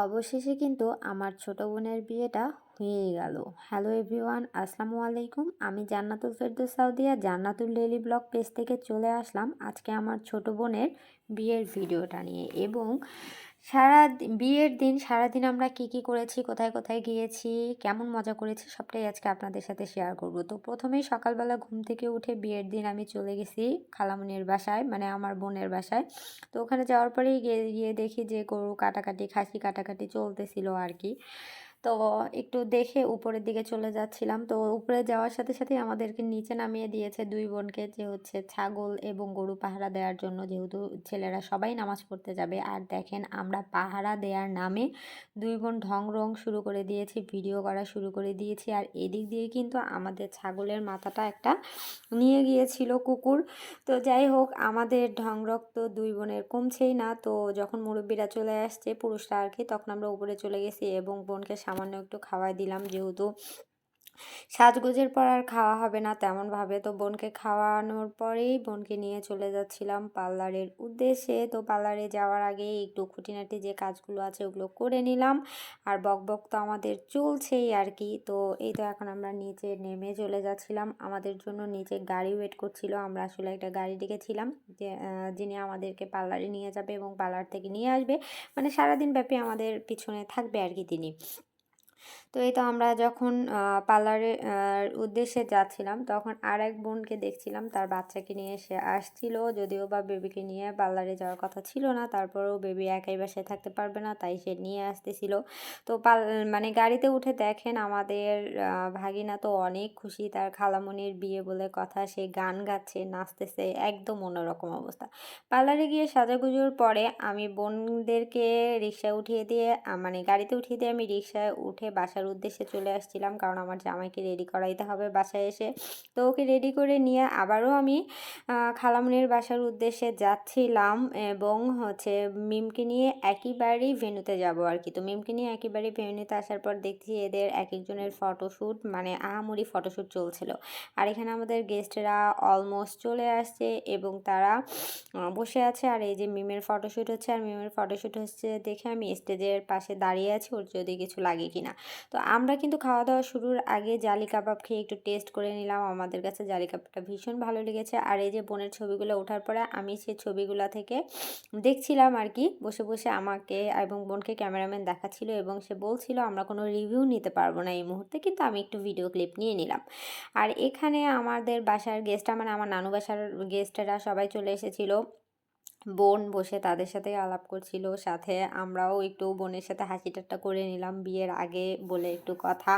অবশেষে কিন্তু আমার ছোট বোনের বিয়েটা হয়েই গেল। হ্যালো এভরিওয়ান, আসসালামু আলাইকুম। আমি জান্নাতুল ফেরদৌস সাউদিয়া জান্নাতুল ডেইলি ব্লগ পেজ থেকে চলে আসলাম আজকে আমার ছোট বোনের বিয়ের ভিডিওটা নিয়ে। এবং বিয়ের দিন সারাদিন আমরা কি কি করেছি, কোথায় কোথায় গিয়েছি, কেমন মজা করেছি সবটাই আজকে আপনাদের সাথে শেয়ার করব। তো প্রথমেই সকালবেলা ঘুম থেকে উঠে বিয়ের দিন আমি চলে গেছি খালামণির বাসায়, মানে আমার বোনের বাসায়। তো ওখানে যাওয়ার পরেই গিয়ে গিয়ে দেখি যে গরু কাটাকাটি, খাসি কাটাকাটি চলতেছিল আর কি। তো একটু দেখে উপরের দিকে চলে যাচ্ছিলাম। তো উপরে যাওয়ার সাথে সাথেই আমাদেরকে নিচে নামিয়ে দিয়েছে ২ বোনকে, যে হচ্ছে ছাগল এবং গরু পাহারা দেওয়ার জন্য, যেহেতু ছেলেরা সবাই নামাজ পড়তে যাবে। আর দেখেন আমরা পাহারা দেওয়ার নামে ২ বোন ঢং রং শুরু করে দিয়েছি, ভিডিও করা শুরু করে দিয়েছি। আর এদিক দিয়ে কিন্তু আমাদের ছাগলের মাথাটা একটা নিয়ে গিয়েছিল কুকুর। তো যাই হোক, আমাদের ঢংরক তো ২ বোনের কমছেই না। তো যখন মুরব্বিরা চলে আসছে, পুরুষরা আর কি, তখন আমরা উপরে চলে গেছি এবং বোনকে সামান্য একটু খাওয়াই দিলাম, যেহেতু সাজগোজের পর আর খাওয়া হবে না তেমনভাবে। তো বোনকে খাওয়ানোর পরেই বোনকে নিয়ে চলে যাচ্ছিলাম পার্লারের উদ্দেশ্যে। তো পার্লারে যাওয়ার আগে একটু খুঁটিনাটি যে কাজগুলো আছে ওগুলো করে নিলাম। আর বকবক তো আমাদের চলছেই আর কি। তো এই তো এখন আমরা নিচে নেমে চলে যাচ্ছিলাম, আমাদের জন্য নিচে গাড়ি ওয়েট করছিল। আমরা আসলে একটা গাড়ি ডেকেছিলাম যে যিনি আমাদেরকে পার্লারে নিয়ে যাবে এবং পার্লার থেকে নিয়ে আসবে, মানে সারাদিন ব্যাপী আমাদের পিছনে থাকবে আর কি তিনি। তো এই তো আমরা যখন পার্লারের উদ্দেশ্যে যাচ্ছিলাম, তখন আরেক বোনকে দেখছিলাম তার বাচ্চাকে নিয়ে সে আসছিল। যদিও বা বেবিকে নিয়ে পার্লারে যাওয়ার কথা ছিল না, তারপরেও বেবি একাই বাসায় থাকতে পারবে না, তাই সে নিয়ে আসতেছিল। তো মানে গাড়িতে উঠে দেখেন আমাদের ভাগিনা তো অনেক খুশি, তার খালামণির বিয়ে বলে কথা, সে গান গাচ্ছে, নাচতেছে, একদম অন্যরকম অবস্থা। পার্লারে গিয়ে সাজাগুজোর পরে আমি বোনদেরকে রিকশায় উঠিয়ে দিয়ে মানে গাড়িতে উঠিয়ে দিয়ে আমি রিকশায় উঠে বাসার উদ্দেশ্যে চলে আসছিলাম, কারণ আমার জামাইকে রেডি করাইতে হবে বাসায় এসে। তো ওকে রেডি করে নিয়ে আবারও আমি খালামণির বাসার উদ্দেশ্যে যাচ্ছিলাম এবং হচ্ছে মিমকে নিয়ে একইবারেই ভেন্যুতে যাব আর কি। তো মিমকে নিয়ে একইবারেই ভেন্যুতে আসার পর দেখছি এদের এক একজনের ফটোশ্যুট, মানে আহামরি ফটোশ্যুট চলছিল। আর এখানে আমাদের গেস্টরা অলমোস্ট চলে আসছে এবং তারা বসে আছে। আর এই যে মিমের ফটোশ্যুট হচ্ছে, আর মিমের ফটোশ্যুট হচ্ছে দেখে আমি স্টেজের পাশে দাঁড়িয়ে আছি ওর যদি কিছু লাগে কিনা। তো আমরা কিন্তু খাওয়া দাওয়া শুরুর আগে জালি কাবাব খেয়ে একটু টেস্ট করে নিলাম, আমাদের কাছে জালি কাবাবটা ভীষণ ভালো লেগেছে। আর এই যে বোনের ছবিগুলো ওঠার পরে আমি সেই ছবিগুলো থেকে দেখছিলাম আর কি, বসে বসে আমাকে এবং বোনকে ক্যামেরাম্যান দেখাচ্ছিল এবং সে বলছিল আমরা কোনো রিভিউ নিতে পারবো না এই মুহূর্তে, কিন্তু আমি একটু ভিডিও ক্লিপ নিয়ে নিলাম। আর এখানে আমাদের বাসার গেস্টরা, মানে আমার নানু বাসার গেস্টেরা সবাই চলে এসেছিল। বোন বসে তাদের সাথে আলাপ করছিল, সাথে আমরাও একটু বোনের সাথে হাসি ঠাট্টা করে নিলাম বিয়ের আগে বলে একটু কথা।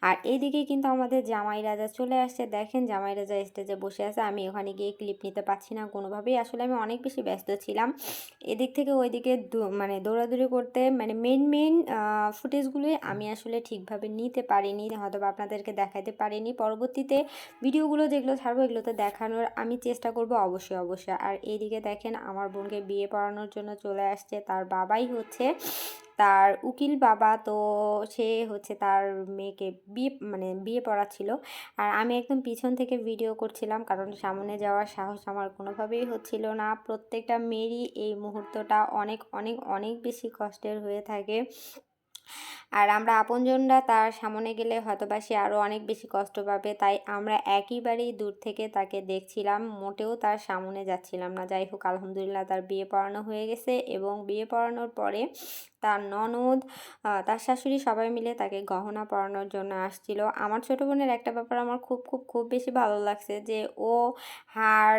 আর এইদিকে কিন্তু আমাদের জামাই রাজা চলে আসছে, দেখেন জামাই রাজা স্টেজে বসে আছে। আমি ওখানে গিয়ে ক্লিপ নিতে পারছি না কোনোভাবেই, আসলে আমি অনেক বেশি ব্যস্ত ছিলাম এদিক থেকে ওইদিকে, মানে দৌড়াদৌড়ি করতে, মানে মেন ফুটেজগুলোই আমি আসলে ঠিকভাবে নিতে পারিনি, হয়তো বা আপনাদেরকে দেখাতে পারিনি। পরবর্তীতে ভিডিওগুলো যেগুলো ছাড়বো এগুলোতে দেখানোর আমি চেষ্টা করব অবশ্যই অবশ্যই। আর এইদিকে দেখেন আমার বোনকে বিয়ে পড়ানোর জন্য চলে আসছে তার বাবাই, হচ্ছে তার উকিল বাবা। তো সে হচ্ছে তার মেয়েকে বিয়ে পড়াচ্ছিল। আর আমি একদম পিছন থেকে ভিডিও করছিলাম, কারণ সামনে যাওয়ার সাহস আমার কোনোভাবেই হচ্ছিল না। প্রত্যেকটা মেয়েরই এই মুহূর্তটা অনেক অনেক অনেক বেশি কষ্টের হয়ে থাকে। আর আমরা আপনজনরা তার সামনে গেলে হয়তোবা সে আরও অনেক বেশি কষ্ট পাবে, তাই আমরা একেবারেই দূর থেকে তাকে দেখছিলাম, মোটেও তার সামনে যাচ্ছিলাম না। যাই হোক, আলহামদুলিল্লাহ তার বিয়ে পড়ানো হয়ে গেছে এবং বিয়ে পড়ানোর পরে তার ননদ, তার শাশুড়ি সবাই মিলে তাকে গহনা পরানোর জন্য আসছিল। আমার ছোটো বোনের একটা ব্যাপার আমার খুব খুব খুব বেশি ভালো লাগছে, যে ও হার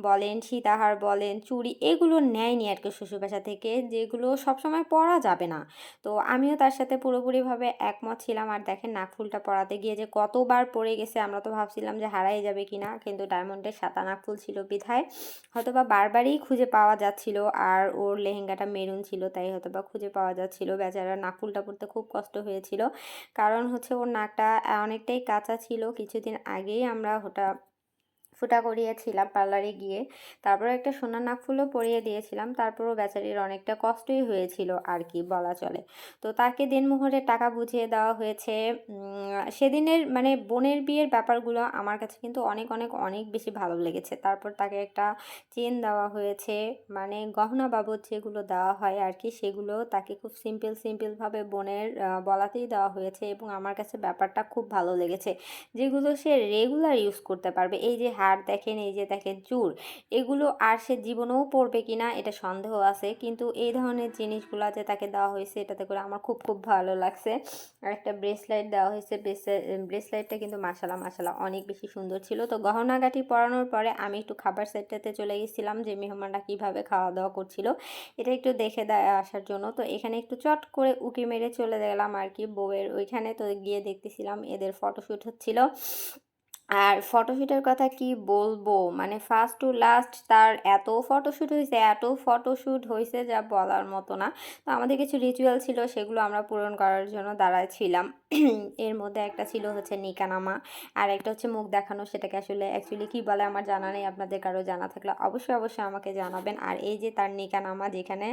বলেন, সীতাহার বলেন, চুড়ি, এগুলো নেয়নি আর কি শ্বশুরবাসা থেকে, যেগুলো সবসময় পরা যাবে না। তো আমিও তার সাথে পুরোপুরিভাবে একমত ছিলাম। আর দেখেন নাকফুলটা পরাতে গিয়ে যে কতবার পড়ে গেছে, আমরা তো ভাবছিলাম যে হারাই যাবে কিনা, কিন্তু ডায়মন্ডের সাদা নাকফুল ছিল বিধায় হয়তোবা বারবারই খুঁজে পাওয়া যাচ্ছিল। আর ওর লেহেঙ্গাটা মেরুন ছিল, তাই হয়তোবা খুঁজে পাওয়া যাচ্ছিল। বেচারা নাকফুলটা পরতে খুব কষ্ট হয়েছিল, কারণ হচ্ছে ওর নাকটা অনেকটাই কাঁচা ছিল। কিছুদিন আগেই আমরা ওটা ফুটা করিয়েছিলাম পার্লারে গিয়ে। তারপরে একটা সোনার নাকফুলও পরিয়ে দিয়েছিলাম। তারপরেও বেচারির অনেকটা কষ্টই হয়েছিল আর কি বলা চলে। তো তাকে দেনমোহরে টাকা বুঝিয়ে দেওয়া হয়েছে। সেদিনের মানে বোনের বিয়ের ব্যাপারগুলো আমার কাছে কিন্তু অনেক, অনেক, অনেক বেশি ভালো লেগেছে। তারপর তাকে একটা চেন দেওয়া হয়েছে, মানে গহনা বাবদ যেগুলো দেওয়া হয় আর কি, সেগুলো তাকে খুব সিম্পলভাবে বোনের বলাতেই দেওয়া হয়েছে এবং আমার কাছে ব্যাপারটা খুব ভালো লেগেছে। যেগুলো সে রেগুলার ইউজ করতে পারবে। এই যে হার দেখেন, এই যে দেখেন চূড়, এগুলো আর সে জীবনেও পরবে কিনা এটা সন্দেহ আছে। কিন্তু এই ধরনের জিনিসগুলা যে তাকে দেওয়া হয়েছে এটাতে করে আমার খুব ভালো লাগছে। আর একটা ব্রেসলেট দেওয়া হয়েছে। ব্রেসলেটটা কিন্তু মাশাআল্লাহ অনেক বেশি সুন্দর ছিল। তো গহনাগাটি পরানোর পরে আমি একটু খাবার সেটটাতে চলে গেছিলাম যে মেহমানরা কিভাবে খাওয়া-দাওয়া করছিল এটা একটু দেখে আসার জন্য। তো এখানে একটু চট করে উঁকি মেরে চলে গেলাম আর কি বউয়ের ওইখানে। তো গিয়ে দেখতেছিলাম এদের ফটোশুট হচ্ছিল। আর ফটোশুটের কথা কি বলবো, মানে ফার্স্ট টু লাস্ট তার এত ফটোশুট হইছে যা বলার মতো না। তো আমাদের কিছু রিচুয়াল ছিল, সেগুলো আমরা পূরণ করার জন্য দাঁড়ায় ছিলাম। এর মধ্যে একটা ছিল হচ্ছে নিকানামা, আর একটা হচ্ছে মুখ দেখানো। সেটাকে আসলে অ্যাকচুয়ালি কি বলে আমার জানা নেই। আপনাদের কারো জানা থাকলে অবশ্যই আমাকে জানাবেন। আর এই যে তার নিকানামা, যেখানে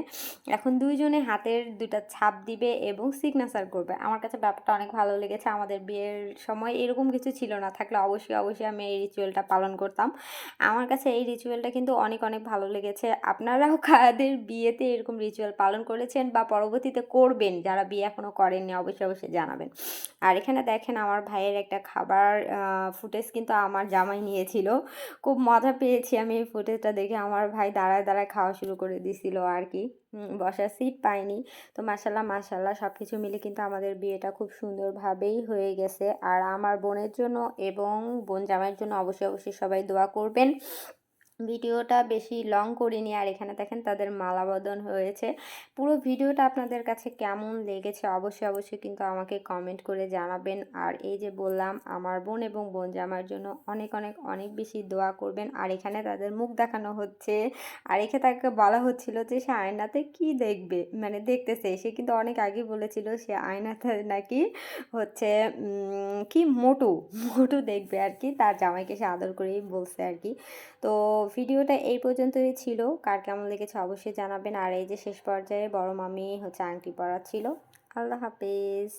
এখন দুইজনে হাতের দুইটা ছাপ দিবে এবং সিগনেচার করবে। আমার কাছে ব্যাপারটা অনেক ভালো লেগেছে। আমাদের বিয়ের সময় এরকম কিছু ছিল না, থাকলে অবশ্যই আমি এই রিচুয়ালটা পালন করতাম। আমার কাছে এই রিচুয়ালটা কিন্তু অনেক ভালো লেগেছে। আপনারাও কাদের বিয়েতে এরকম রিচুয়াল পালন করেছেন বা পরবর্তীতে করবেন, যারা বিয়ে এখনও করেননি অবশ্যই জানাবেন। আর এখানে দেখেন আমার ভাইয়ের একটা খাবার ফুটেজ কিন্তু আমার জামাই নিয়েছিল। খুব মজা পেয়েছি আমি এই ফুটেজটা দেখে। আমার ভাই দাঁড়ায় খাওয়া শুরু করে দিছিল আর কি। বসার সিট পাইনি। তো মাশাআল্লাহ সব কিছু মিলে কিন্তু আমাদের বিয়েটা খুব সুন্দরভাবেই হয়ে গেছে। আর আমার বোনের জন্য এবং বোন জামাইয়ের জন্য অবশ্যই সবাই দোয়া করবেন। ভিডিওটা বেশি লং করিনি। আর এখানে দেখেন তাদের মালা বদল হয়েছে। পুরো ভিডিওটা আপনাদের কাছে কেমন লেগেছে অবশ্যই কিন্তু আমাকে কমেন্ট করে জানাবেন। আর এই যে বললাম আমার বোন এবং বোন জামাইয়ের জন্য অনেক বেশি দোয়া করবেন। আর এখানে তাদের মুখ দেখানো হচ্ছে। আর এখানে তাকে বলা হচ্ছিল যে সে আয়নাতে কি দেখবে, মানে দেখতেছে। সে কিন্তু অনেক আগে বলেছিল সে আয়নাতে নাকি হচ্ছে কি মোটু দেখবে আর কি। তার জামাইকে সে আদর করেই বলছে আর কি। তো ভিডিওটা এই পর্যন্তই ছিল। কার কেমন লেগেছে অবশ্যই জানাবেন। আর এই যে শেষ পর্যায়ে বড় মামি হচ্ছে আংটি পরাচ্ছিল। আল্লাহ হাফেজ।